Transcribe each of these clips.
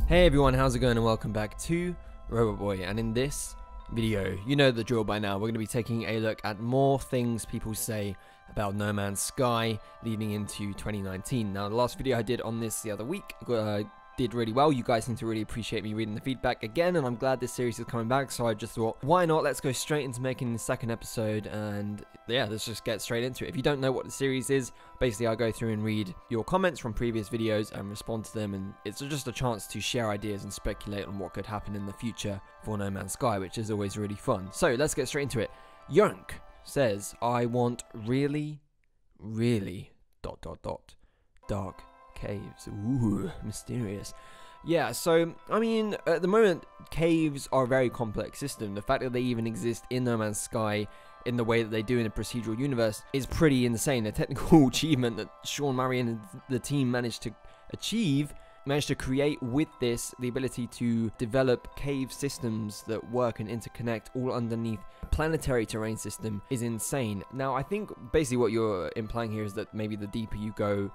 Hey everyone, how's it going, and welcome back to ROBOTBOY. And in this video, you know the drill by now, we're going to be taking a look at more things people say about No Man's Sky leading into 2019. Now, the last video I did on this the other week did really well. You guys seem to really appreciate me reading the feedback again, and I'm glad this series is coming back, so I just thought, why not? Let's go straight into making the second episode, and yeah, let's just get straight into it. If you don't know what the series is, basically I go through and read your comments from previous videos and respond to them, and it's just a chance to share ideas and speculate on what could happen in the future for No Man's Sky, which is always really fun. So let's get straight into it. Yonk says, I want really dark caves. Ooh, mysterious. Yeah, so, I mean, at the moment, caves are a very complex system. The fact that they even exist in No Man's Sky in the way that they do in a procedural universe is pretty insane. The technical achievement that Sean Murray and the team managed to create with this, the ability to develop cave systems that work and interconnect all underneath a planetary terrain system is insane. Now, I think basically what you're implying here is that maybe the deeper you go,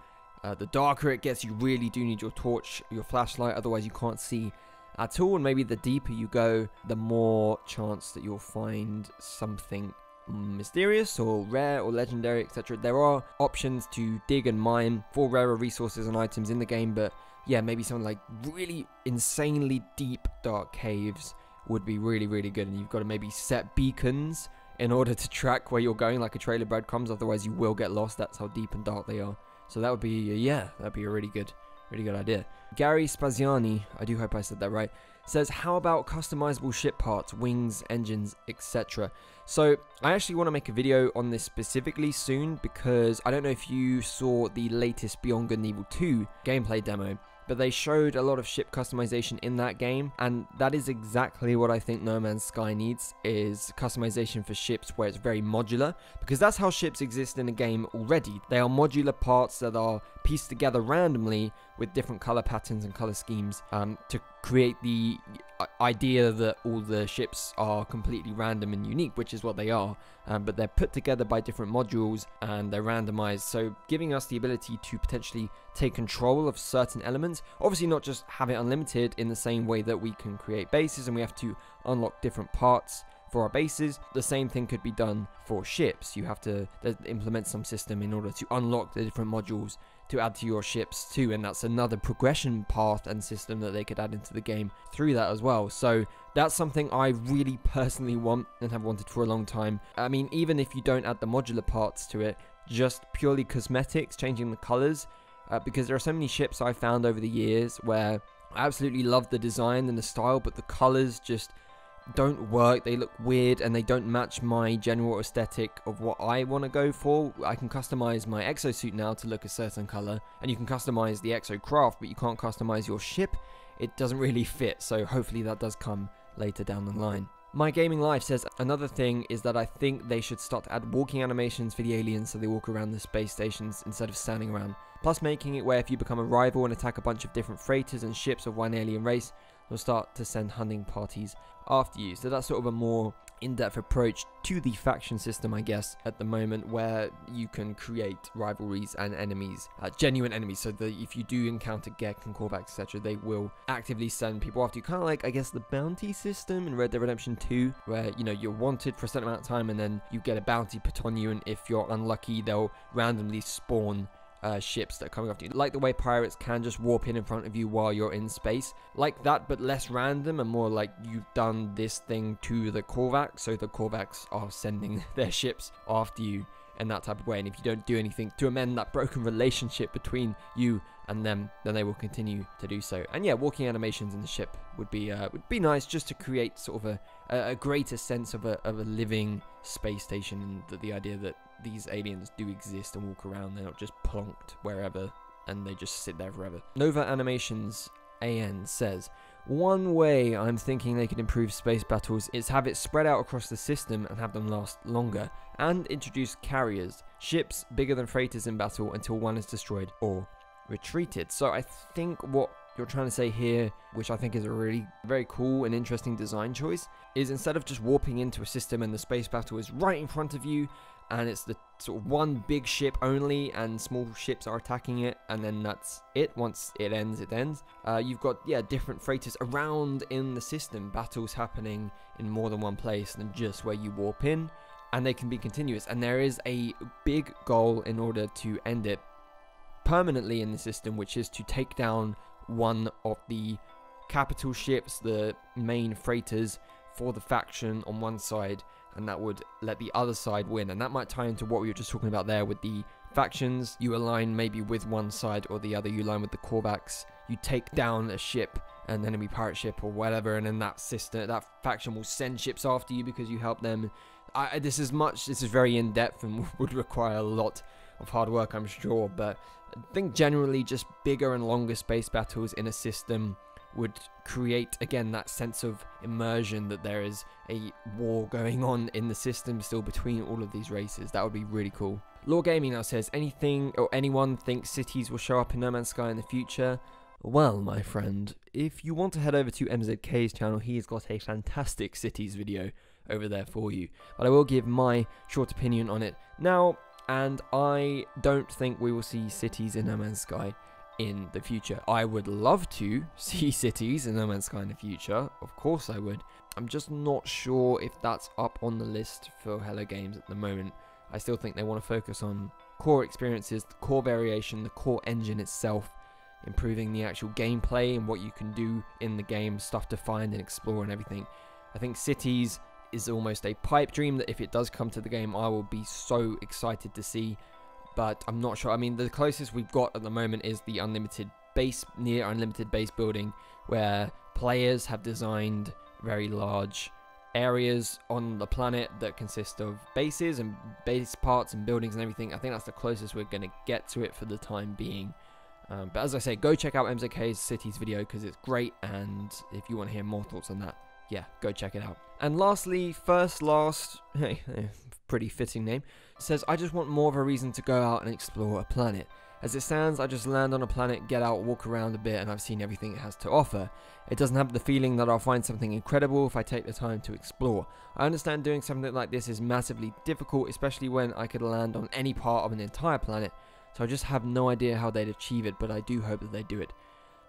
the darker it gets. You really do need your torch, your flashlight, otherwise you can't see at all. And maybe the deeper you go, the more chance that you'll find something mysterious or rare or legendary, etc. There are options to dig and mine for rarer resources and items in the game, but yeah, maybe something like really insanely deep dark caves would be really good, and you've got to maybe set beacons in order to track where you're going, like a trail of breadcrumbs, otherwise you will get lost. That's how deep and dark they are. So that would be, yeah, that'd be a really good idea. Gary Spaziani, I do hope I said that right, says, how about customizable ship parts, wings, engines, etc.? So I actually want to make a video on this specifically soon, because I don't know if you saw the latest Beyond Good and Evil 2 gameplay demo, but they showed a lot of ship customization in that game, and that is exactly what I think No Man's Sky needs, is customization for ships where it's very modular, because that's how ships exist in a game already. They are modular parts that are pieced together randomly with different color patterns and color schemes to create the idea that all the ships are completely random and unique, which is what they are, but they're put together by different modules and they're randomized, so giving us the ability to potentially take control of certain elements. Obviously not just have it unlimited in the same way that we can create bases and we have to unlock different parts for our bases. The same thing could be done for ships. You have to implement some system in order to unlock the different modules to add to your ships too, and that's another progression path and system that they could add into the game through that as well. So that's something I really personally want and have wanted for a long time. I mean, even if you don't add the modular parts to it, just purely cosmetics, changing the colors, because there are so many ships I found over the years where I absolutely love the design and the style, but the colors just don't work. They look weird and they don't match my general aesthetic of what I want to go for. I can customize my exosuit now to look a certain color, and you can customize the exocraft, but you can't customize your ship. It doesn't really fit, so hopefully that does come later down the line. My Gaming Life says, another thing is that I think they should start to add walking animations for the aliens so they walk around the space stations instead of standing around. Plus making it where if you become a rival and attack a bunch of different freighters and ships of one alien race, they'll start to send hunting parties after you. So that's sort of a more in-depth approach to the faction system, I guess, at the moment, where you can create rivalries and enemies, genuine enemies, so that if you do encounter Gek and Korvax, etc., they will actively send people after you, kind of like, I guess, the bounty system in Red Dead Redemption 2, where, you know, you're wanted for a certain amount of time and then you get a bounty put on you, and if you're unlucky, they'll randomly spawn ships that are coming after you, like the way pirates can just warp in front of you while you're in space, like that, but less random and more like you've done this thing to the Korvax, so the Korvax are sending their ships after you in that type of way, and if you don't do anything to amend that broken relationship between you and them, then they will continue to do so. And yeah, walking animations in the ship would be nice, just to create sort of a greater sense of a living space station, and the idea that these aliens do exist and walk around. They're not just plonked wherever and they just sit there forever. Nova Animations AN says, one way I'm thinking they could improve space battles is have it spread out across the system and have them last longer, and introduce carriers, ships bigger than freighters in battle until one is destroyed or retreated. So I think what you're trying to say here, which I think is a really very cool and interesting design choice, is instead of just warping into a system and the space battle is right in front of you, and it's the sort of one big ship only, and small ships are attacking it, and then that's it. Once it ends, it ends. You've got, yeah, different freighters around in the system, battles happening in more than one place than just where you warp in, and they can be continuous, and there is a big goal in order to end it permanently in the system, which is to take down one of the capital ships, the main freighters for the faction on one side, and that would let the other side win. And that might tie into what we were just talking about there with the factions. You align maybe with one side or the other, you align with the Korvax, you take down a ship, an enemy pirate ship or whatever, and then that faction will send ships after you because you help them. This is very in-depth and would require a lot of hard work, I'm sure, but I think generally just bigger and longer space battles in a system would create, again, that sense of immersion that there is a war going on in the system still between all of these races. That would be really cool. Lore Gaming now says, anything or anyone thinks cities will show up in No Man's Sky in the future? Well, my friend, if you want to head over to MZK's channel, he's got a fantastic cities video over there for you. But I will give my short opinion on it now, and I don't think we will see cities in No Man's Sky in the future. I would love to see cities in No Man's Sky in the future, of course I would. I'm just not sure if that's up on the list for Hello Games at the moment. I still think they want to focus on core experiences, the core variation, the core engine itself, improving the actual gameplay and what you can do in the game, stuff to find and explore and everything. I think cities is almost a pipe dream that if it does come to the game, I will be so excited to see. But I'm not sure. I mean, the closest we've got at the moment is the near unlimited base building, where players have designed very large areas on the planet that consist of bases and base parts and buildings and everything. I think that's the closest we're going to get to it for the time being. But as I say, go check out MZK's Cities video because it's great, and if you want to hear more thoughts on that, yeah, go check it out. And lastly, hey, pretty fitting name, says, I just want more of a reason to go out and explore a planet. As it stands, I just land on a planet, get out, walk around a bit, and I've seen everything it has to offer. It doesn't have the feeling that I'll find something incredible if I take the time to explore. I understand doing something like this is massively difficult, especially when I could land on any part of an entire planet, so I just have no idea how they'd achieve it, but I do hope that they do it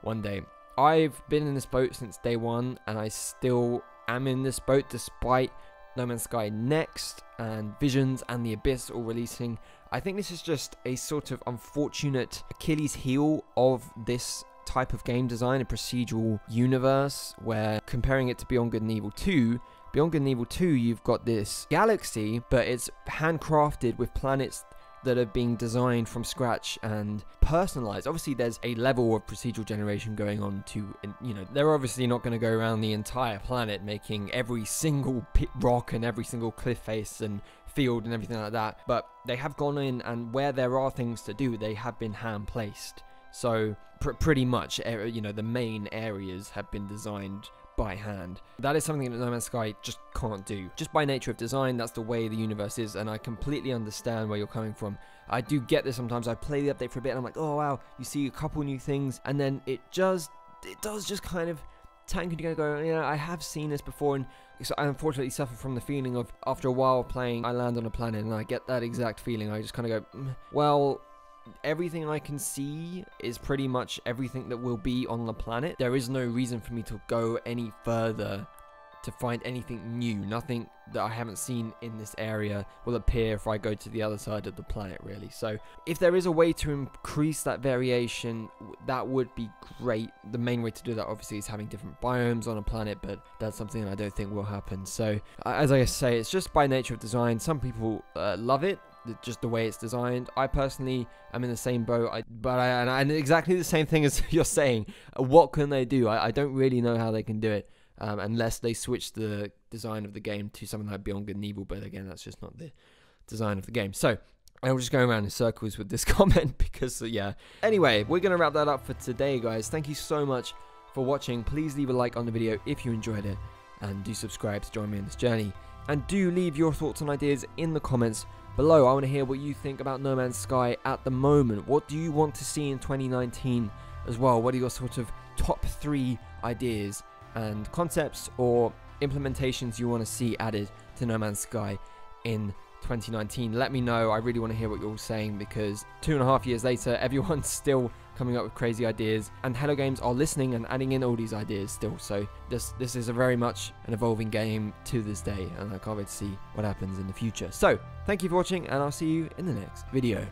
one day. I've been in this boat since day one, and I still am in this boat despite No Man's Sky Next and Visions and The Abyss all releasing. I think this is just a sort of unfortunate Achilles heel of this type of game design, a procedural universe, where comparing it to Beyond Good and Evil 2, Beyond Good and Evil 2, you've got this galaxy, but it's handcrafted with planets that are being designed from scratch and personalized. Obviously, there's a level of procedural generation going on to, you know, they're obviously not going to go around the entire planet making every single rock and every single cliff face and field and everything like that, but they have gone in, and where there are things to do, they have been hand placed. So pretty much, you know, the main areas have been designed by hand. That is something that No Man's Sky just can't do. Just by nature of design, that's the way the universe is, and I completely understand where you're coming from. I do get this sometimes. I play the update for a bit and I'm like, oh wow, you see a couple new things, and then it does just kind of tank, and you go, you know, I have seen this before, and so I unfortunately suffer from the feeling of, after a while playing, I land on a planet and I get that exact feeling. I just kind of go, well, everything I can see is pretty much everything that will be on the planet. There is no reason for me to go any further to find anything new. Nothing that I haven't seen in this area will appear if I go to the other side of the planet, really. So if there is a way to increase that variation, that would be great. The main way to do that obviously is having different biomes on a planet, but that's something I don't think will happen. So as I say, it's just by nature of design. Some people love it, just the way it's designed. I personally am in the same boat, and exactly the same thing as you're saying. What can they do? I don't really know how they can do it, unless they switch the design of the game to something like Beyond Good and Evil, but again, that's just not the design of the game. So I'm just going around in circles with this comment because, yeah. Anyway, we're going to wrap that up for today, guys. Thank you so much for watching. Please leave a like on the video if you enjoyed it, and do subscribe to join me on this journey. And do leave your thoughts and ideas in the comments below. I want to hear what you think about No Man's Sky at the moment. What do you want to see in 2019 as well? What are your sort of top 3 ideas and concepts or implementations you want to see added to No Man's Sky in 2019. Let me know. I really want to hear what you're all saying, because 2.5 years later, everyone's still coming up with crazy ideas, and Hello Games are listening and adding in all these ideas still. So this is a very much an evolving game to this day, and I can't wait to see what happens in the future. So thank you for watching, and I'll see you in the next video.